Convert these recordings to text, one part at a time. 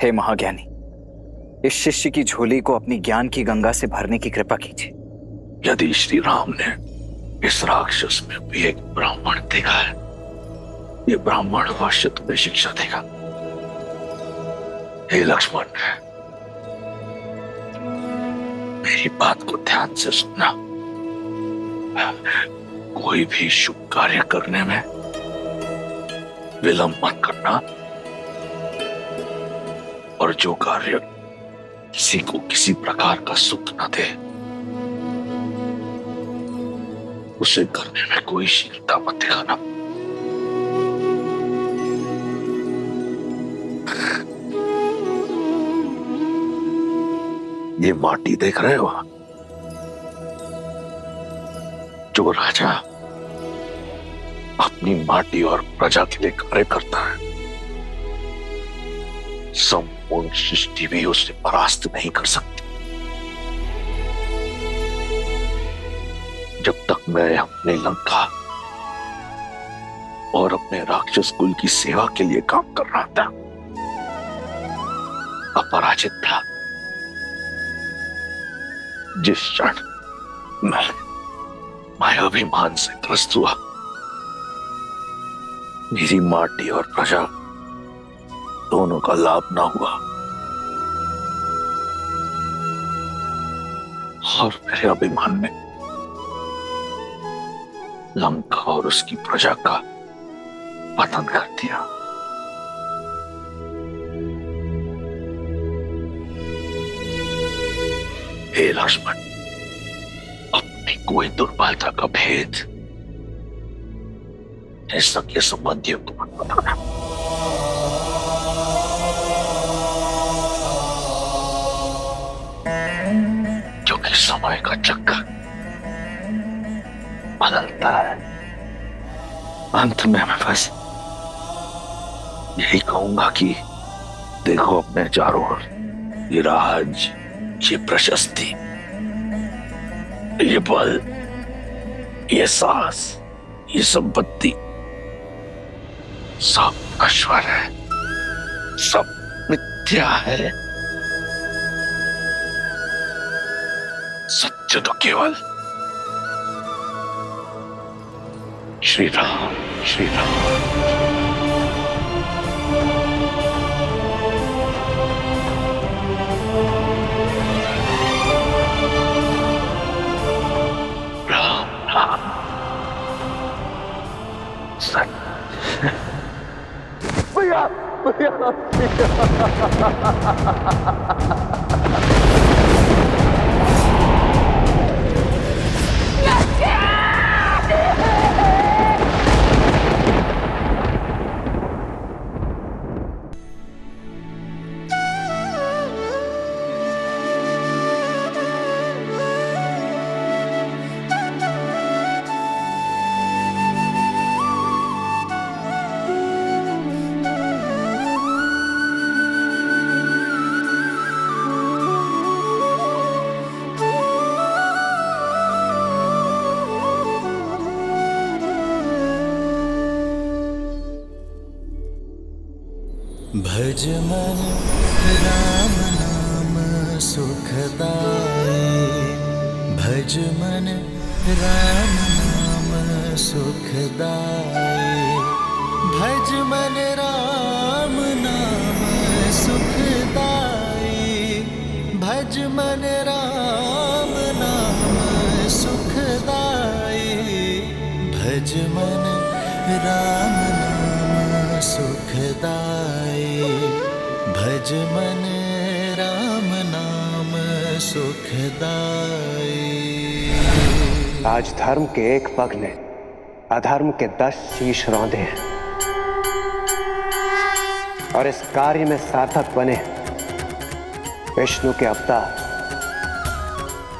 हे महाज्ञानी, इस शिष्य की झोली को अपनी ज्ञान की गंगा से भरने की कृपा कीजिए। यदि श्री राम ने इस राक्षस में भी एक ब्राह्मण देखा है, ये ब्राह्मण अवश्य तुम्हें शिक्षा देगा। हे लक्ष्मण, मेरी बात को ध्यान से सुनना। कोई भी शुभ कार्य करने में विलंब मत करना, और जो कार्य किसी को किसी प्रकार का सुख न दे उसे करने में कोई शीलता मत दिखाना। ये माटी देख रहे हो? जो राजा अपनी माटी और प्रजा के लिए कार्य करता है, संपूर्ण सृष्टि भी उसे परास्त नहीं कर सकती। जब तक मैं अपने लंका और अपने राक्षस कुल की सेवा के लिए काम कर रहा था, अपराजित था, जिस क्षण मैं मायाभिमान से ग्रस्त हुआ, मेरी माटी और प्रजा दोनों का लाभ ना हुआ और मेरे अभिमान ने लंका और उसकी प्रजा का पतन कर दिया। हे लक्ष्मण, अपनी कोई दुर्बलता का भेद सगे संबंधियों को मत बताना। क्योंकि समय का चक्कर बदलता है। अंत में मैं बस यही कहूंगा कि देखो अपने चारों ओर, ये राज, ये प्रशस्ति, ये बल, ये साहस, ये संपत्ति सब नश्वर है, सब मिथ्या है। सत्य तो केवल श्री राम, श्री राम। भैया भैया भज मन राम नाम सुखदाई, भज मन राम नाम सुखदाई, भज मन राम नाम सुखदाई, भज मन राम नाम सुखदाई, भज मन राम नाम सुखदाई, भज मन राम नाम सुखदाई। आज धर्म के एक पग ने अधर्म के 10 शीश रौंदे हैं और इस कार्य में सार्थक बने विष्णु के अवतार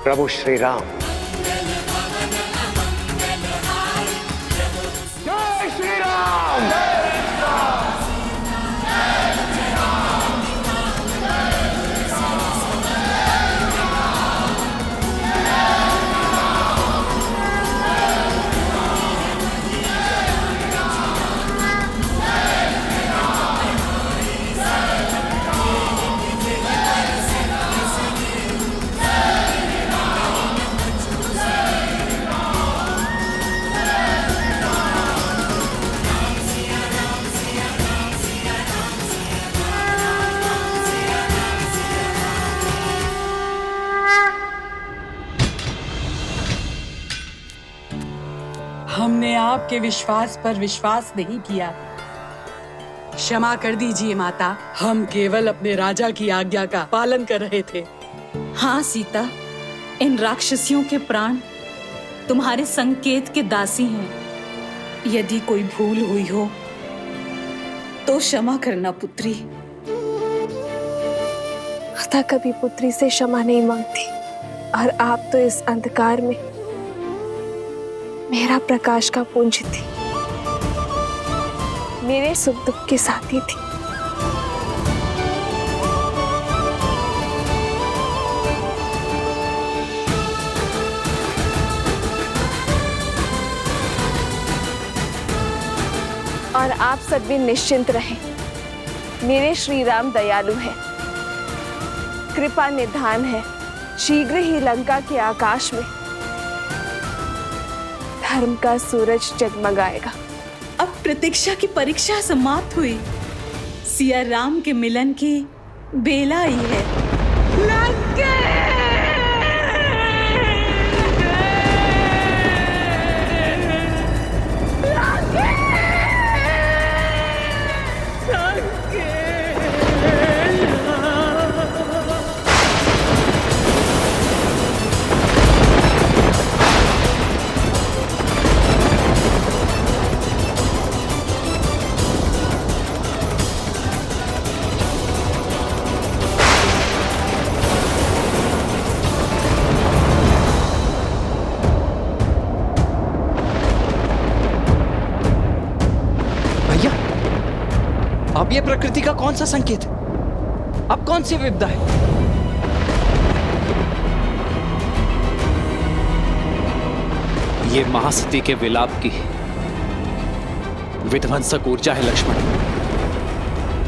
प्रभु श्री राम। जय श्री राम। आपके विश्वास पर विश्वास नहीं किया। क्षमा कर दीजिए माता, हम केवल अपने राजा की आज्ञा का पालन कर रहे थे। हाँ सीता, इन राक्षसियों के प्राण तुम्हारे संकेत के दासी हैं। यदि कोई भूल हुई हो तो क्षमा करना पुत्री। माता कभी पुत्री से क्षमा नहीं मांगती, और आप तो इस अंधकार में मेरा प्रकाश का पुंज थी, मेरे सुख दुख के साथी थी। और आप सब भी निश्चिंत रहें, मेरे श्री राम दयालु हैं, कृपा निधान है। शीघ्र ही लंका के आकाश में धर्म का सूरज जगमगाएगा। अब प्रतीक्षा की परीक्षा समाप्त हुई। सिया राम के मिलन की बेला आई है। अब ये प्रकृति का कौन सा संकेत है? अब कौन सी विपदा है? ये महासती के विलाप की विध्वंसक ऊर्जा है लक्ष्मण।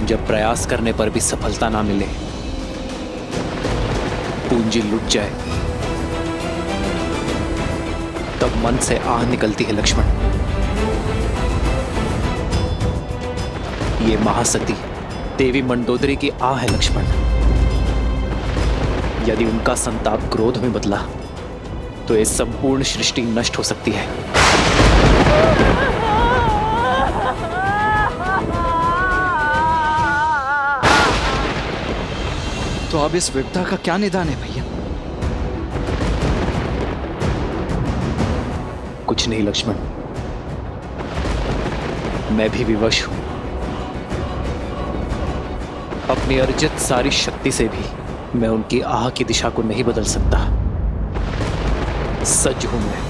जब प्रयास करने पर भी सफलता ना मिले, पूंजी लुट जाए, तब मन से आह निकलती है लक्ष्मण। ये महासती देवी मंडोदरी की आह है लक्ष्मण। यदि उनका संताप क्रोध में बदला तो ये संपूर्ण सृष्टि नष्ट हो सकती है। तो अब इस विपदा का क्या निदान है भैया? कुछ नहीं लक्ष्मण, मैं भी विवश हूं। अपनी अर्जित सारी शक्ति से भी मैं उनकी आह की दिशा को नहीं बदल सकता। सज्ज हूं मैं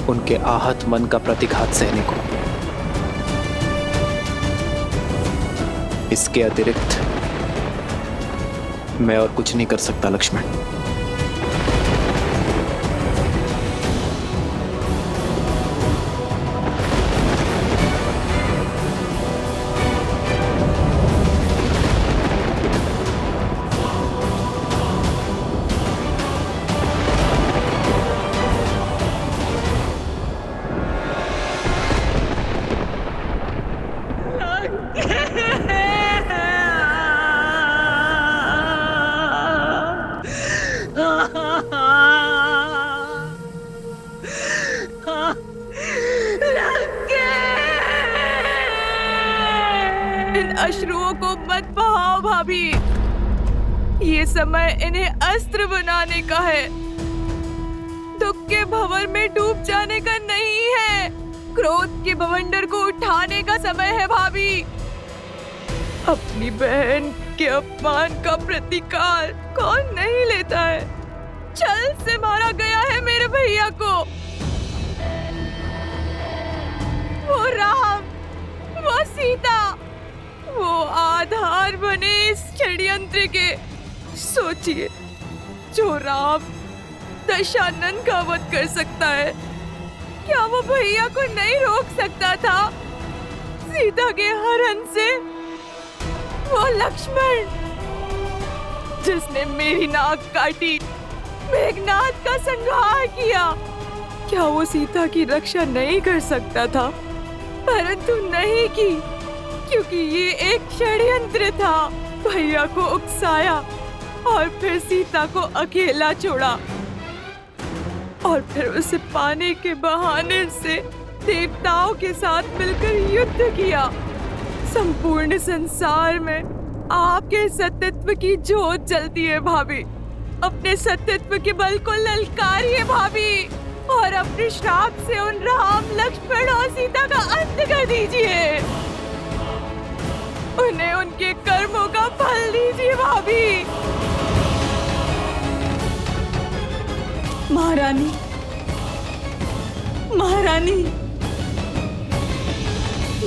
उनके आहत मन का प्रतिघात सहने को। इसके अतिरिक्त मैं और कुछ नहीं कर सकता लक्ष्मण। इन अश्रुओं को मत बहाओ भाभी, ये समय इन्हें अस्त्र बनाने का है, दुख के भंवर में डूब जाने का नहीं है। क्रोध के बवंडर को उठाने का समय है भाभी। अपनी बहन के अपमान का प्रतिकार कौन नहीं लेता है। छल से मारा गया है मेरे भैया को। वो राम, वो सीता, वो आधार बने इस षड्यंत्र के। सोचिए, जो राम दशानन का वध कर सकता है, क्या वो भैया को नहीं रोक सकता था सीता के हरण से? वो लक्ष्मण जिसने मेरी नाक काटी, मेघनाद का संहार किया, क्या वो सीता की रक्षा नहीं कर सकता था? परंतु नहीं की, क्योंकि ये एक षड्यंत्र था। भैया को उकसाया और फिर सीता को अकेला छोड़ा। और फिर उसे पाने के बहाने से देवताओं के साथ मिलकर युद्ध किया। संपूर्ण संसार में आपके सत्यत्व की ज्योत जलती है भाभी। अपने सत्यत्व के बल को ललकारिए भाभी और अपने श्राप से उन राम, लक्ष्मण और सीता का अंत कर दीजिए। उन्हें उनके कर्मों का फल दीजिए भाभी। महारानी, महारानी,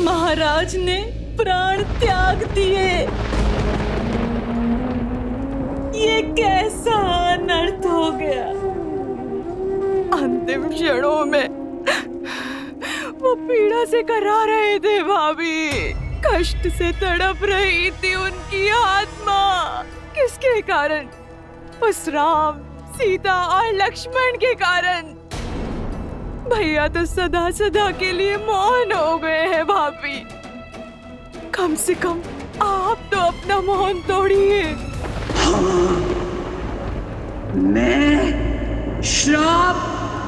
महाराज ने प्राण त्याग दिए। ये कैसा अनर्थ हो गया। अंतिम क्षणों में वो पीड़ा से करा रहे थे भाभी। कष्ट से तड़प रही थी उनकी आत्मा। किसके कारण? उस राम, सीता और लक्ष्मण के कारण। भैया तो सदा सदा के लिए मौन हो गए हैं भाभी। कम से कम आप तो अपना मौन तोड़िए। मैं श्राप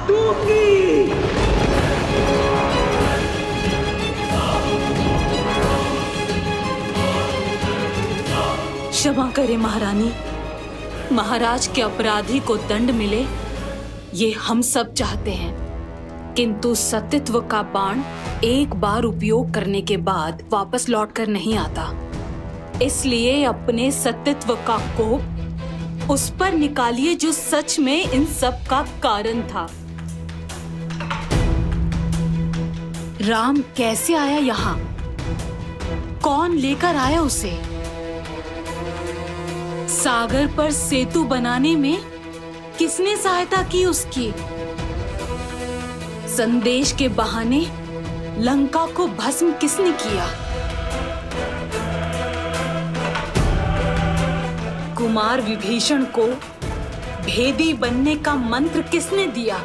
दूंगी। क्षमा करें महारानी। महाराज के अपराधी को दंड मिले, ये हम सब चाहते हैं, किंतु सत्यत्व का बाण एक बार उपयोग करने के बाद वापस लौटकर नहीं आता। इसलिए अपने सत्यत्व का कोप उस पर निकालिए जो सच में इन सब का कारण था। राम कैसे आया यहाँ? कौन लेकर आया उसे? सागर पर सेतु बनाने में किसने सहायता की उसकी? संदेश के बहाने लंका को भस्म किसने किया? कुमार विभीषण को भेदी बनने का मंत्र किसने दिया?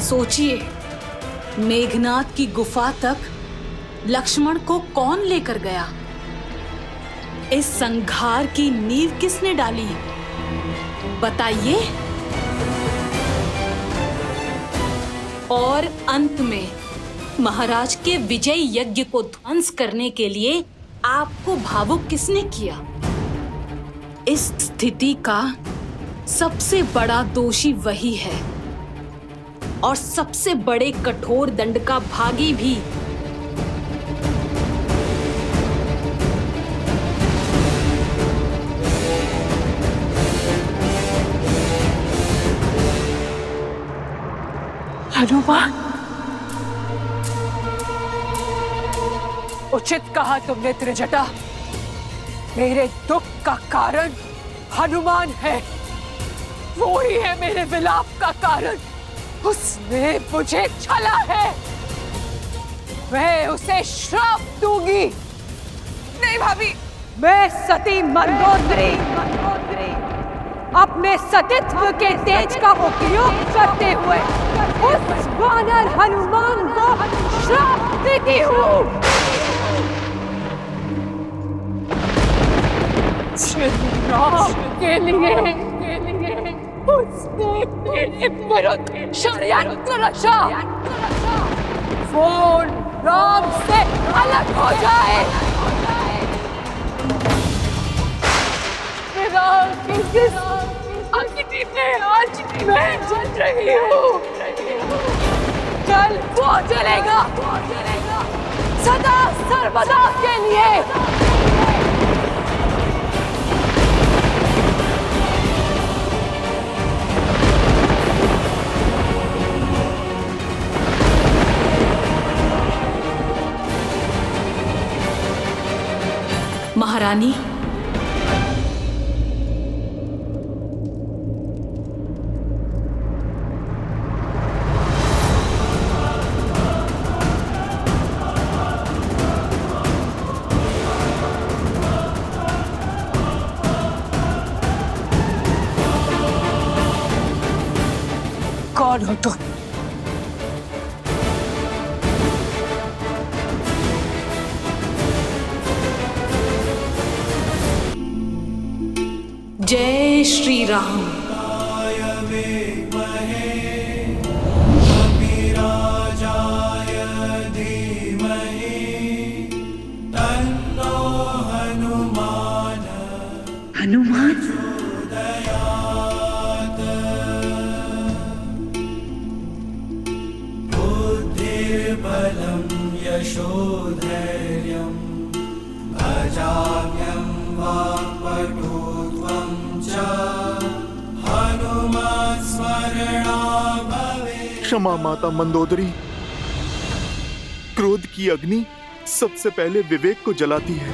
सोचिए, मेघनाद की गुफा तक लक्ष्मण को कौन लेकर गया? इस संघार की नींव किसने डाली? बताइए। और अंत में महाराज के विजय यज्ञ को ध्वंस करने के लिए आपको भावुक किसने किया? इस स्थिति का सबसे बड़ा दोषी वही है और सबसे बड़े कठोर दंड का भागी भी। हनुमान, उचित कहा तुमने त्रिजटा। मेरे दुख का कारण हनुमान है। वो ही है मेरे विलाप का कारण। उसने मुझे छला है। मैं उसे श्राप दूंगी। नहीं भाभी। मैं सती मंदोदरी अपने सतीत्व के तेज का उपयोग करते हुए उस वानर हनुमान को श्राप देती हूँ। श्री राम के लिए उसने मेरे विरुद्ध षड्यंत्र रचा। वो राम से अलग हो जाए। आज मैं जल रही हूँ। कल वो जलेगा सदा सर्वदा के लिए। महारानी, कौन हो तुम? जय श्री राम। बलं यशोधैर्यं भजाम्यं वाक्पटुत्वं च हनुमत्स्मरणा भवेत्। क्षमा माता मंदोदरी। क्रोध की अग्नि सबसे पहले विवेक को जलाती है।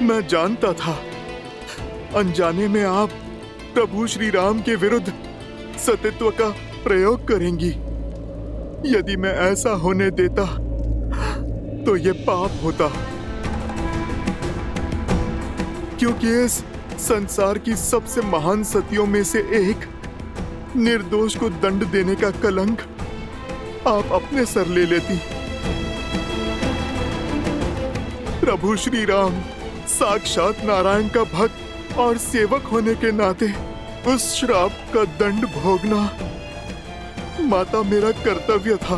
मैं जानता था अनजाने में आप प्रभु श्री राम के विरुद्ध सतीत्व का प्रयोग करेंगी। यदि मैं ऐसा होने देता तो ये पाप होता, क्योंकि इस संसार की सबसे महान सतियों में से एक निर्दोष को दंड देने का कलंक आप अपने सर ले लेती। प्रभु श्री राम साक्षात नारायण का भक्त और सेवक होने के नाते उस श्राप का दंड भोगना माता मेरा कर्तव्य था।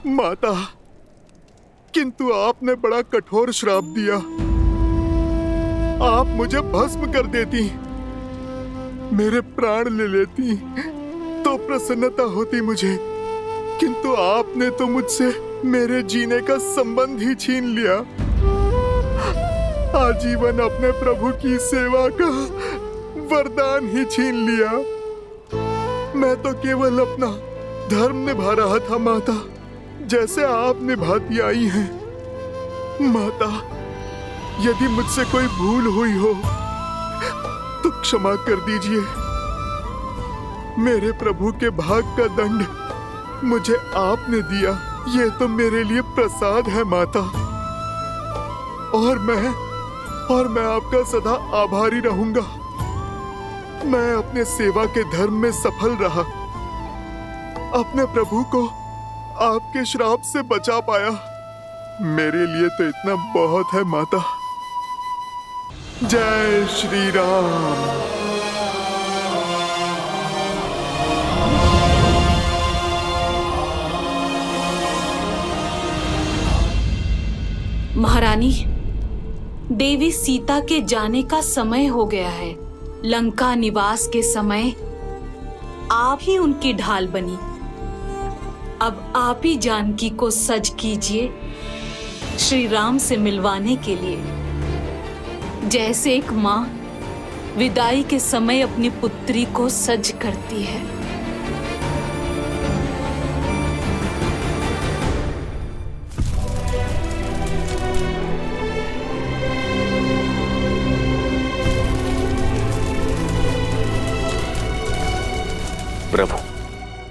माता, किंतु आपने बड़ा कठोर श्राप दिया। आप मुझे भस्म कर देती, मेरे प्राण ले लेती तो प्रसन्नता होती मुझे, किंतु आपने तो मुझसे मेरे जीने का संबंध ही छीन लिया। आजीवन अपने प्रभु की सेवा का वरदान ही छीन लिया। मैं तो केवल अपना धर्म निभा रहा था माता, जैसे आप निभाती आई हैं। माता, यदि मुझसे कोई भूल हुई हो तो क्षमा कर दीजिए। मेरे प्रभु के भाग का दंड मुझे आपने दिया, ये तो मेरे लिए प्रसाद है माता। और मैं आपका सदा आभारी रहूंगा। मैं अपने सेवा के धर्म में सफल रहा, अपने प्रभु को आपके श्राप से बचा पाया। मेरे लिए तो इतना बहुत है माता। जय श्री राम। महारानी, देवी सीता के जाने का समय हो गया है। लंका निवास के समय आप ही उनकी ढाल बनी। अब आप ही जानकी को सज कीजिए श्री राम से मिलवाने के लिए, जैसे एक माँ विदाई के समय अपनी पुत्री को सज करती है। प्रभु,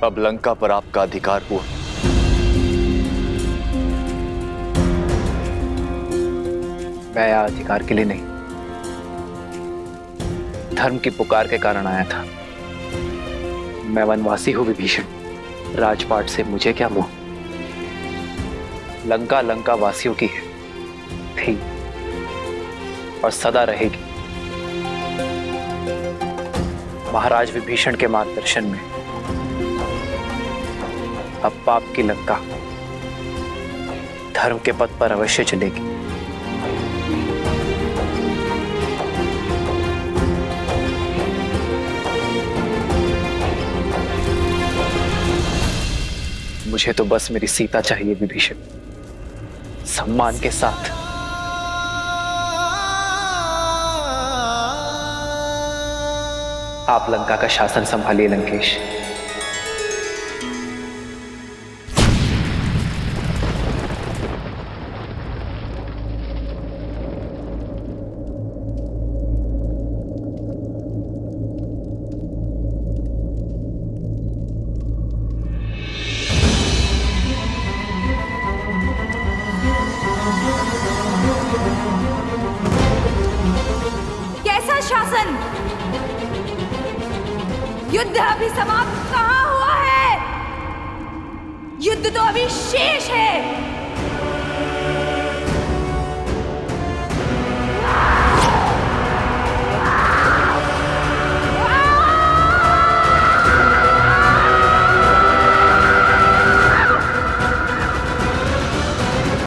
अब लंका पर आपका अधिकार हुआ। मैं यहाँ अधिकार के लिए नहीं, धर्म की पुकार के कारण आया था। मैं वनवासी हूं विभीषण, राजपाट से मुझे क्या मोह। लंका लंका वासियों की है, थी और सदा रहेगी। महाराज विभीषण के मार्गदर्शन में अब पाप की लंका धर्म के पथ पर अवश्य चलेगी। मुझे तो बस मेरी सीता चाहिए विभीषण, सम्मान के साथ। आप लंका का शासन संभालिए लंकेश। कैसा शासन? युद्ध अभी समाप्त कहाँ हुआ है? युद्ध तो अभी शेष है।